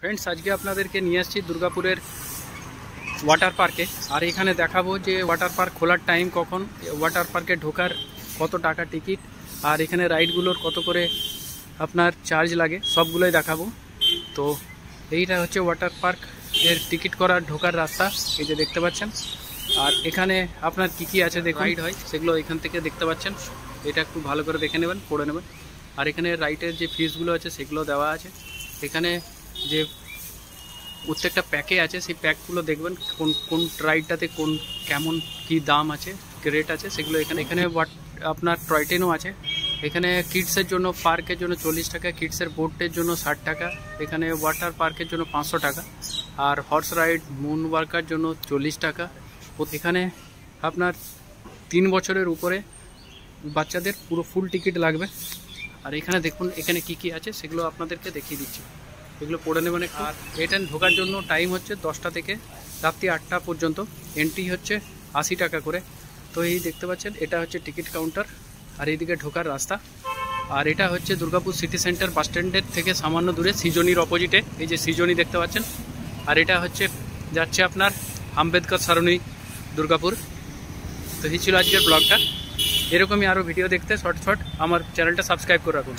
Friends आज के আপনাদেরকে নিয়ে আসছি দুর্গাপুরের ওয়াটার পার্কে। আর এখানে দেখাবো যে ওয়াটার পার্ক খোলার টাইম কখন, ওয়াটার পার্কে ঢোকার কত টাকা টিকিট, আর এখানে রাইডগুলোর কত করে আপনার চার্জ লাগে, সবগুলোই দেখাবো। তো এইটা হচ্ছে ওয়াটার পার্ক এর টিকিট করার ঢোকার রাস্তা, এই যে দেখতে পাচ্ছেন। আর এখানে আপনার কি কি আছে দেখুন, রাইড হয় সেগুলো এখান থেকে দেখতে পাচ্ছেন। এটা একটু ভালো করে দেখে নেবেন, পড়ে নেবেন। আর এখানে রাইডের যে ফিসগুলো আছে সেগুলো দেওয়া আছে। এখানে যে প্রত্যেকটা প্যাকে আছে সেই প্যাকগুলো দেখবেন কোন কোন রাইডটাতে কোন কেমন কি দাম আছে, রেট আছে সেগুলো এখানে। এখানে আপনার টয় ট্রেনও আছে। এখানে কিডসের জন্য পার্কের জন্য 40 টাকা, কিডসের বোটের জন্য 60 টাকা, এখানে ওয়াটার পার্কের জন্য 500 টাকা, আর হর্স রাইড মুন ওয়ার্কার জন্য 40 টাকা। এখানে আপনার 3 বছরের উপরে বাচ্চাদের পুরো ফুল টিকিট লাগবে। আর এখানে দেখুন এখানে কি কি আছে সেগুলো আপনাদেরকে দেখিয়ে দিচ্ছি, এগুলো পড়ে নেবেন একটু। আর এটা ঢোকার জন্য টাইম হচ্ছে 10টা থেকে রাত্রি 8টা পর্যন্ত। এন্ট্রি হচ্ছে 80 টাকা করে। তো এই দেখতে পাচ্ছেন এটা হচ্ছে টিকিট কাউন্টার, আর এইদিকে ঢোকার রাস্তা। আর এটা হচ্ছে দুর্গাপুর সিটি সেন্টার বাস স্ট্যান্ডের থেকে সামান্য দূরে সৃজনীর অপোজিটে, এই যে সৃজনী দেখতে পাচ্ছেন। আর এটা হচ্ছে যাচ্ছে আপনার আম্বেদকর সরণি দুর্গাপুর। তো এই ছিল আজকের ব্লগটা। এরকমই আরও ভিডিও দেখতে শর্ট আমার চ্যানেলটা সাবস্ক্রাইব করে রাখুন।